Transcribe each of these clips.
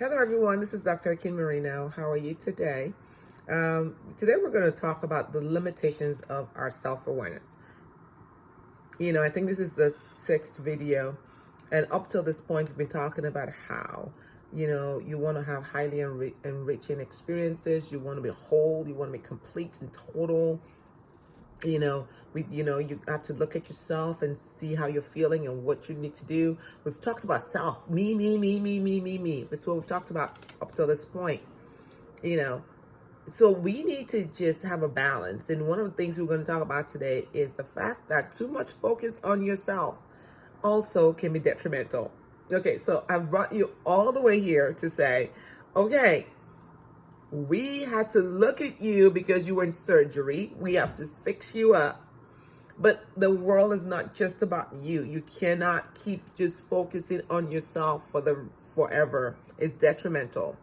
Hello, everyone. This is Dr. Kim Marino. How are you today? Today, we're going to talk about the limitations of our self awareness. I think this is the sixth video, and up till this point, we've been talking about how you want to have highly enriching experiences. You want to be whole. You want to be complete and total. You have to look at yourself and see how you're feeling and what you need to do. We've talked about self, me. That's what we've talked about up till this point. you know so we need to just have a balance, and one of the things we're going to talk about today is the fact that too much focus on yourself also can be detrimental. Okay, so I've brought you all the way here to say, okay, we had to look at you because you were in surgery. We have to fix you up. But the world is not just about you. You cannot keep just focusing on yourself for the forever. It's detrimental.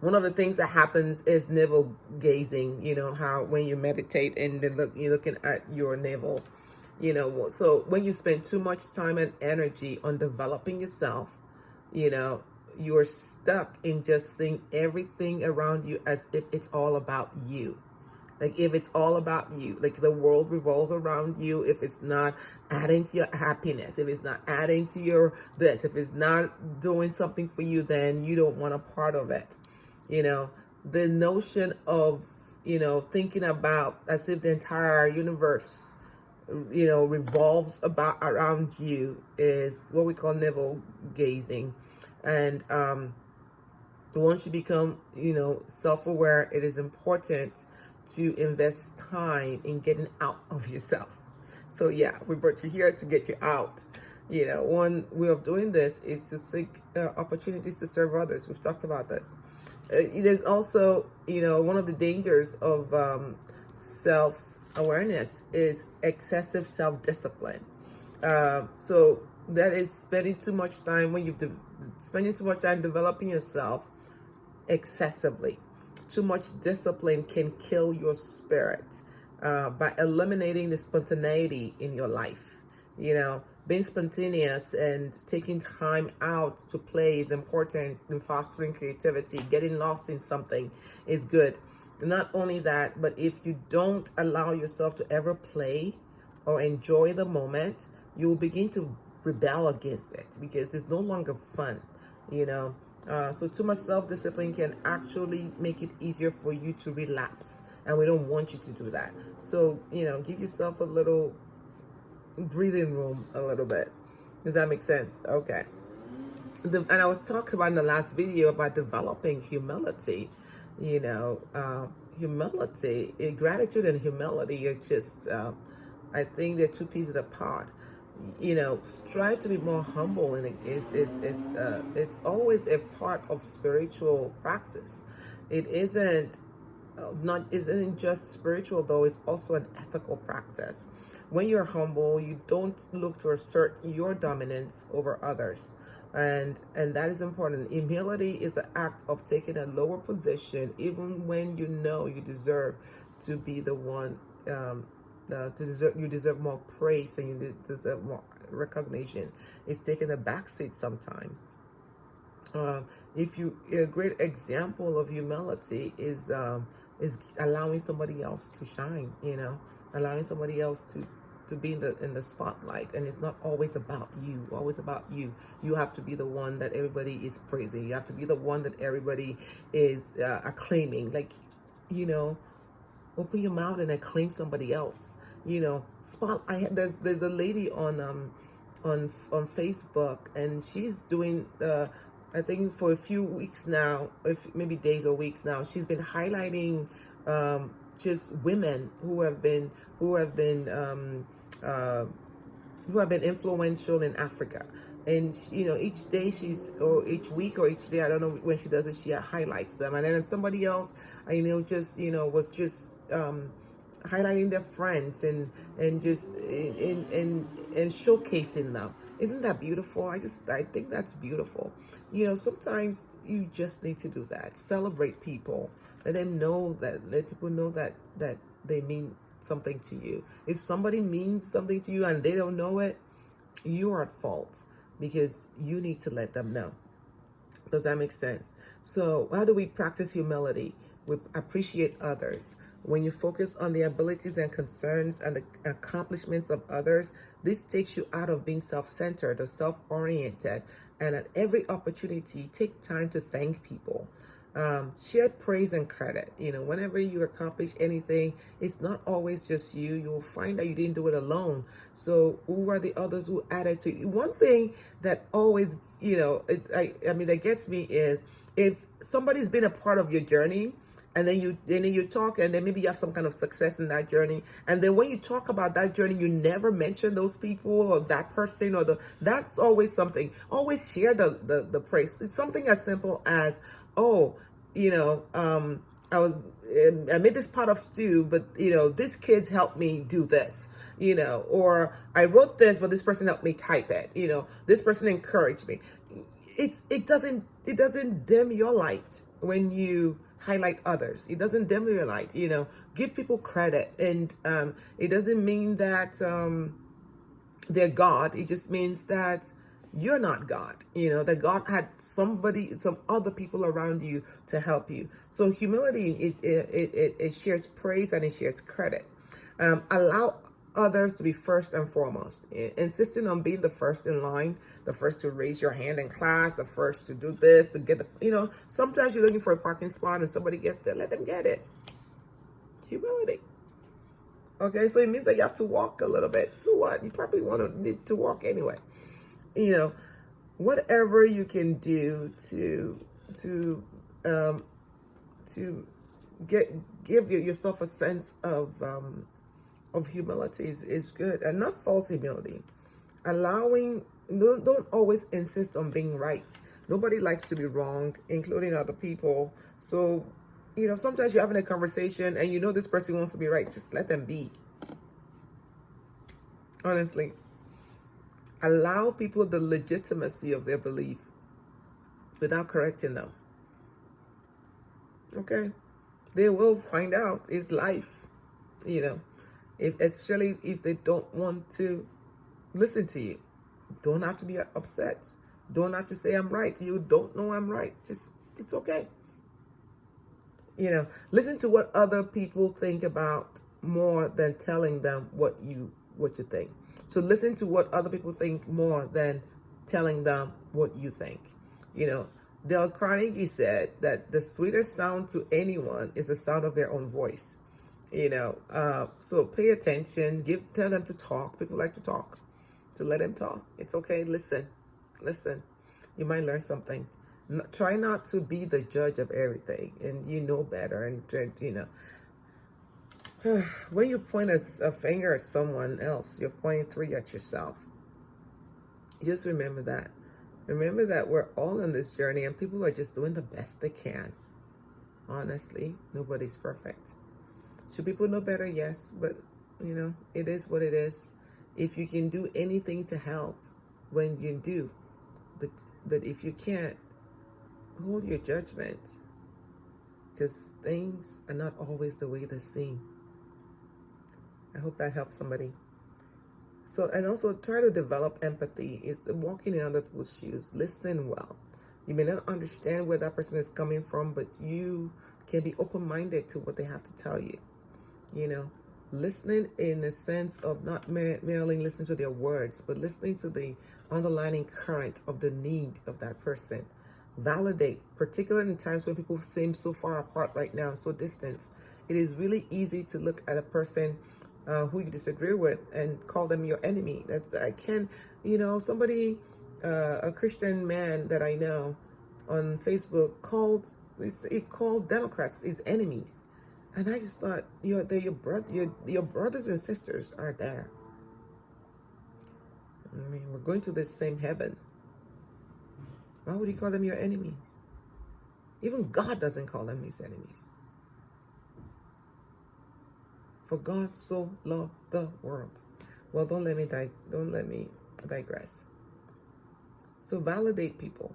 One of the things that happens is navel gazing. You know how when you meditate and then you're looking at your navel. So when you spend too much time and energy on developing yourself, you know, you're stuck in just seeing everything around you as if it's all about you. Like if it's all about you, like the world revolves around you, if it's not adding to your happiness, if it's not adding to your this, if it's not doing something for you, then you don't want a part of it. The notion of, thinking about as if the entire universe, revolves around you is what we call navel gazing. And once you become, self-aware, it is important to invest time in getting out of yourself. So yeah, we brought you here to get you out. One way of doing this is to seek opportunities to serve others. We've talked about this. There's also, one of the dangers of self-awareness is excessive self-discipline. So that is spending too much time spending too much time developing yourself excessively. Too much discipline can kill your spirit by eliminating the spontaneity in your life. Being spontaneous and taking time out to play is important in fostering creativity. Getting lost in something is good. Not only that, but if you don't allow yourself to ever play or enjoy the moment, you will begin to rebel against it because it's no longer fun. So too much self-discipline can actually make it easier for you to relapse, and we don't want you to do that. So, give yourself a little breathing room, a little bit. Does that make sense? Okay. And I was talking about in the last video about developing humility. Humility, gratitude and humility are just, I think they're two pieces apart. Strive to be more humble, and it's always a part of spiritual practice. It isn't just spiritual though, it's also an ethical practice. When you're humble, you don't look to assert your dominance over others, and that is important. Humility is an act of taking a lower position even when you know you deserve to be the one. You deserve more praise, and you deserve more recognition. It's taking a backseat sometimes. A great example of humility is allowing somebody else to shine. Allowing somebody else to be in the spotlight, and it's not always about you. Always about you. You have to be the one that everybody is praising. You have to be the one that everybody is acclaiming. Open your mouth and acclaim somebody else. There's a lady on Facebook, and she's doing I think for a few weeks now, if maybe days or weeks now, she's been highlighting just women who have been influential in Africa. And each day or each week or each day, I don't know when she does it, she highlights them. And then somebody else, was just highlighting their friends and just and showcasing them. Isn't that beautiful? I think that's beautiful. Sometimes you just need to do that. Celebrate people. Let people know that they mean something to you. If somebody means something to you and they don't know it, you're at fault, because you need to let them know. Does that make sense? So how do we practice humility? We appreciate others. When you focus on the abilities and concerns and the accomplishments of others, this takes you out of being self-centered or self-oriented. And at every opportunity, take time to thank people. Share praise and credit. Whenever you accomplish anything, it's not always just you. You'll find that you didn't do it alone. So who are the others who added to you? One thing that always, that gets me is if somebody's been a part of your journey, and then you talk, and then maybe you have some kind of success in that journey, and then when you talk about that journey, you never mention those people or that person that's always something. Always share the praise. It's something as simple as, oh, I made this pot of stew, but this kid's helped me do this, or I wrote this, but this person helped me type it, this person encouraged me. It doesn't dim your light when you highlight others. It doesn't dim your light. Give people credit, and it doesn't mean that they're God. It just means that you're not God. That God had some other people around you to help you. So humility, it shares praise and it shares credit. Allow others to be first and foremost. Insisting on being the first in line, the first to raise your hand in class, the first to do this, to get sometimes you're looking for a parking spot and somebody gets there, let them get it. Humility. Okay, so it means that you have to walk a little bit. So what? You probably need to walk anyway. Whatever you can do to give yourself a sense of humility is good, and not false humility. Don't always insist on being right. Nobody likes to be wrong, including other people. So, sometimes you're having a conversation and this person wants to be right. Just let them be. Honestly. Allow people the legitimacy of their belief without correcting them. Okay? They will find out. It's life. Especially if they don't want to listen to you. Don't have to be upset. Don't have to say I'm right. You don't know I'm right. It's okay. Listen to what other people think about more than telling them what you think. So listen to what other people think more than telling them what you think. Dale Carnegie said that the sweetest sound to anyone is the sound of their own voice. So pay attention. Tell them to talk. People like to talk. So let them talk. It's okay. Listen. You might learn something. Try not to be the judge of everything, and better. And when you point a finger at someone else, you're pointing 3 at yourself. Just remember that. Remember that we're all on this journey, and people are just doing the best they can. Honestly, nobody's perfect. Should people know better? Yes, but it is what it is. If you can do anything to help, when you do, but if you can't, hold your judgment, because things are not always the way they seem. I hope that helps somebody. So, and also try to develop empathy. Is walking in other people's shoes. Listen well. You may not understand where that person is coming from, but you can be open-minded to what they have to tell you. Listening in the sense of not merely listening to their words, but listening to the underlying current of the need of that person. Validate, particularly in times when people seem so far apart right now, so distant. It is really easy to look at a person who you disagree with and call them your enemy. Somebody, a Christian man that I know on Facebook called Democrats his enemies. And I just thought, your brothers and sisters are there. I mean, we're going to this same heaven. Why would you call them your enemies? Even God doesn't call them his enemies. For God so loved the world. Well, don't let me digress. So validate people.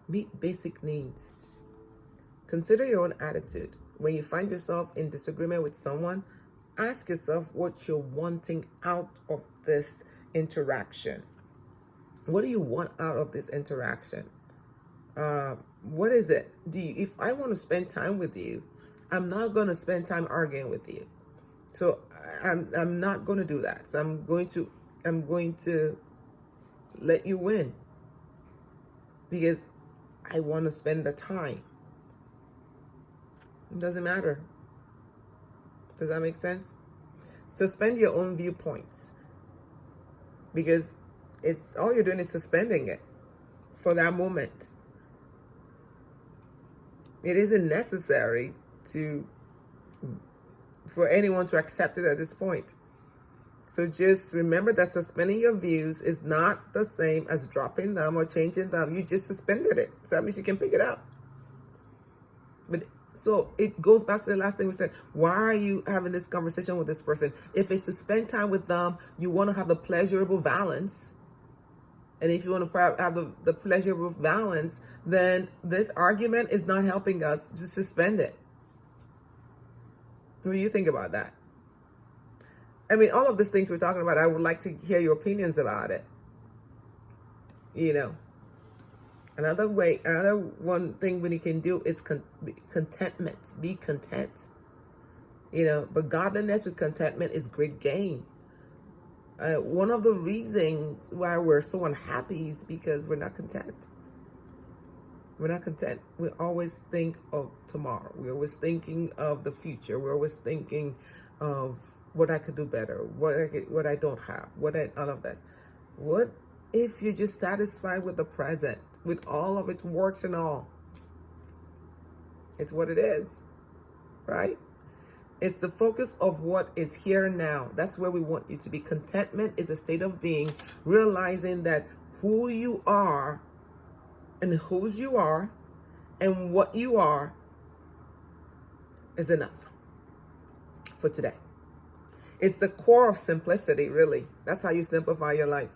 Meet basic needs. Consider your own attitude. When you find yourself in disagreement with someone, ask yourself what you're wanting out of this interaction. What do you want out of this interaction? What is it? If I want to spend time with you, I'm not going to spend time arguing with you. So I'm not going to do that. So I'm going to let you win because I want to spend the time. It doesn't matter. Does that make sense? Suspend your own viewpoints because it's all you're doing is suspending it for that moment. It isn't necessary for anyone to accept it at this point. So just remember that suspending your views is not the same as dropping them or changing them. You just suspended it. So that means you can pick it up. But so it goes back to the last thing we said. Why are you having this conversation with this person? If it's to spend time with them, you want to have the pleasurable balance. And if you want to have the pleasurable balance, then this argument is not helping us. Just suspend it. What do you think about that? I mean, all of these things we're talking about, I would like to hear your opinions about it. Another one thing we can do is contentment. Be content. But godliness with contentment is great gain. One of the reasons why we're so unhappy is because we're not content. We're not content. We always think of tomorrow. We're always thinking of the future. We're always thinking of what I could do better, what I don't have, all of this. What if you're just satisfied with the present, with all of its works and all? It's what it is, right? It's the focus of what is here and now. That's where we want you to be. Contentment is a state of being, realizing that who you are and whose you are and what you are is enough for today. It's the core of simplicity, really. That's how you simplify your life.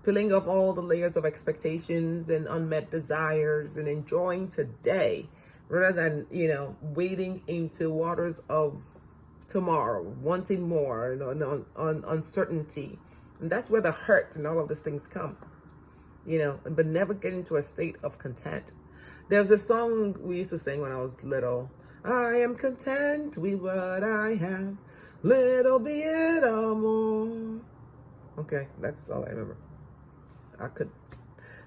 Peeling off all the layers of expectations and unmet desires and enjoying today rather than, wading into waters of tomorrow, wanting more and uncertainty. And that's where the hurt and all of these things come, but never get into a state of content. There's a song we used to sing when I was little. I am content with what I have. Little be it or more. Okay, that's all I remember.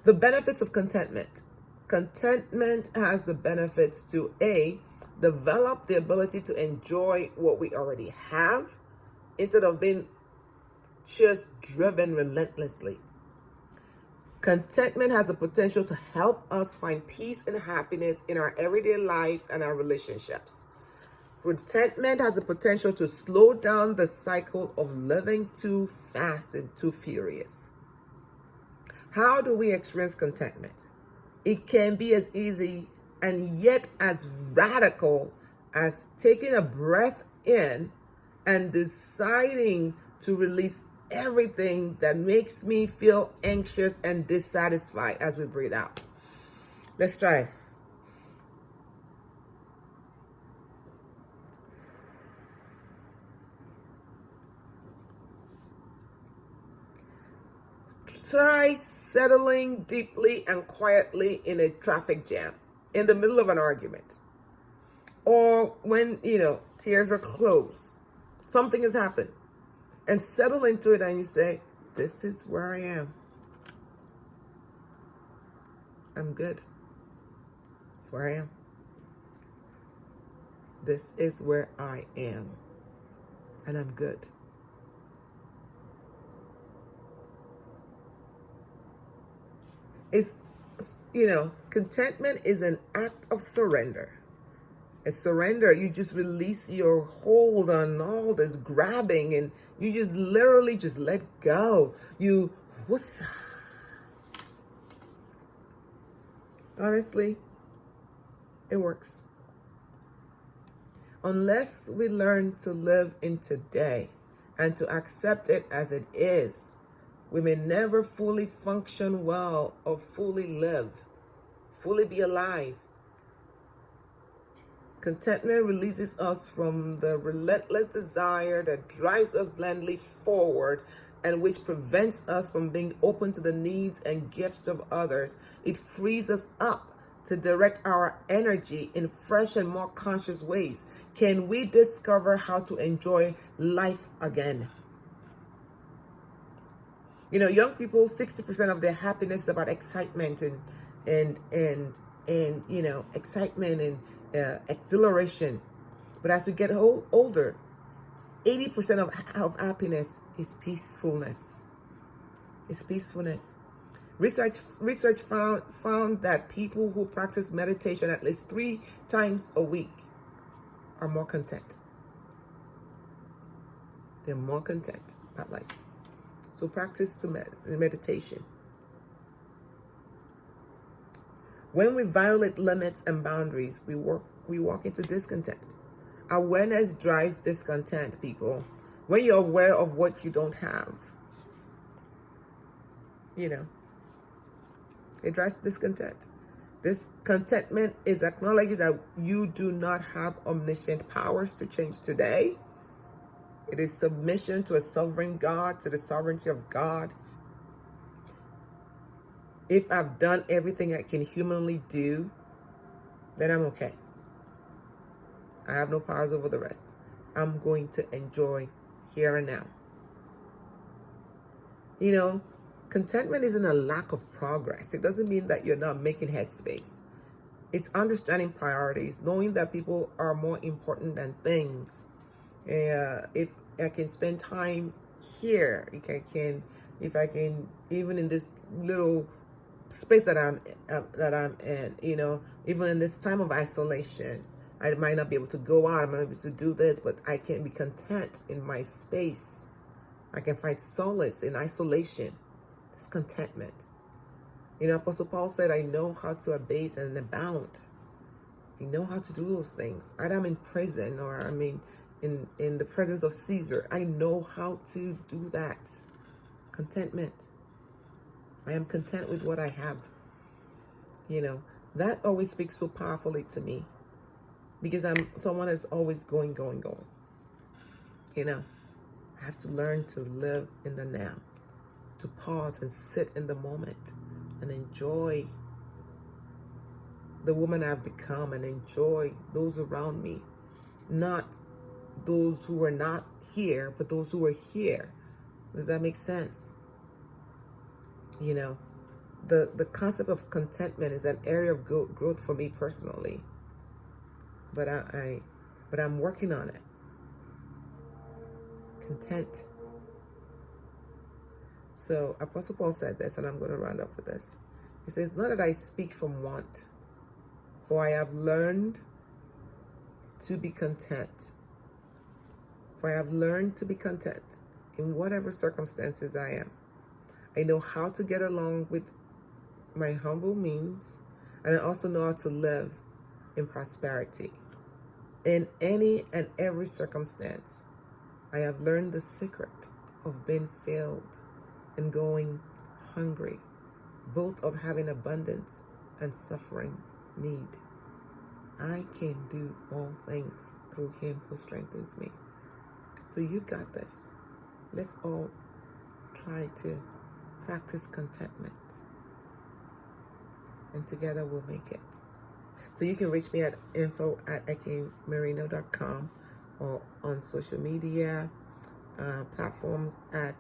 The benefits of contentment. Contentment has the benefits to develop the ability to enjoy what we already have instead of being just driven relentlessly. Contentment has the potential to help us find peace and happiness in our everyday lives and our relationships. Contentment has the potential to slow down the cycle of living too fast and too furious. How do we experience contentment? It can be as easy and yet as radical as taking a breath in and deciding to release everything that makes me feel anxious and dissatisfied as we breathe out. Let's try it. Try settling deeply and quietly in a traffic jam, in the middle of an argument, or when, tears are closed, something has happened, and settle into it and you say, this is where I am. I'm good. That's where I am. This is where I am, and I'm good. It's, contentment is an act of surrender. A surrender, you just release your hold on all this grabbing and you just literally just let go. Honestly, it works. Unless we learn to live in today and to accept it as it is, we may never fully function well or fully live, fully be alive. Contentment releases us from the relentless desire that drives us blindly forward and which prevents us from being open to the needs and gifts of others. It frees us up to direct our energy in fresh and more conscious ways. Can we discover how to enjoy life again? You know, young people, 60% of their happiness is about excitement and you know, excitement and exhilaration. But as we get older, 80% of happiness is peacefulness. It's peacefulness. Research found that people who practice meditation at least 3 times a week are more content. They're more content about life. So practice the meditation. When we violate limits and boundaries, we walk into discontent. Awareness drives discontent, people. When you're aware of what you don't have, you know, it drives discontent. Discontentment is acknowledging that you do not have omniscient powers to change today. It is submission to a sovereign God, to the sovereignty of God. If I've done everything I can humanly do, then I'm okay. I have no powers over the rest. I'm going to enjoy here and now. You know, contentment isn't a lack of progress. It doesn't mean that you're not making headspace. It's understanding priorities, knowing that people are more important than things. If I can spend time here, if I can, even in this little space that I'm in, you know, even in this time of isolation, I might not be able to go out, I'm not able to do this, but I can be content in my space. I can find solace in isolation. It's contentment. You know, Apostle Paul said, I know how to abase and abound. You know how to do those things. Either I'm in prison or I'm in the presence of Caesar. I know how to do that. Contentment. I am content with what I have. You know, that always speaks so powerfully to me because I'm someone that's always going. You know, I have to learn to live in the now, to pause and sit in the moment and enjoy the woman I've become and enjoy those around me. Not those who are not here, but those who are here. Does that make sense? You know, the concept of contentment is an area of growth for me personally. But I'm working on it. Content. So Apostle Paul said this, and I'm going to round up with this. He says, not that I speak from want, for I have learned to be content. For I have learned to be content in whatever circumstances I am. I know how to get along with my humble means, and I also know how to live in prosperity. In any and every circumstance, I have learned the secret of being filled and going hungry, both of having abundance and suffering need. I can do all things through him who strengthens me. So you got this. Let's all try to practice contentment. And together we'll make it. So you can reach me at info@akinmerino.com or on social media platforms at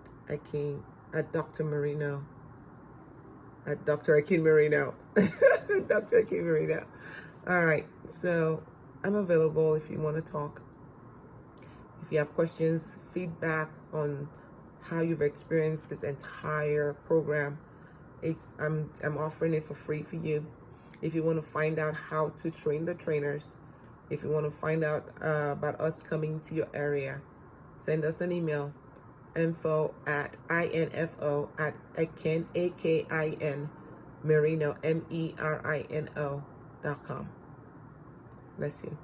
Dr. Marino. At Dr. Akin Marino. Dr. Akin Marino. All right. So I'm available if you want to talk. If you have questions, feedback on how you've experienced this entire program, I'm offering it for free for you. If you want to find out how to train the trainers, if you want to find out about us coming to your area, send us an email, info@akin Merino, MERINO.com. Bless you.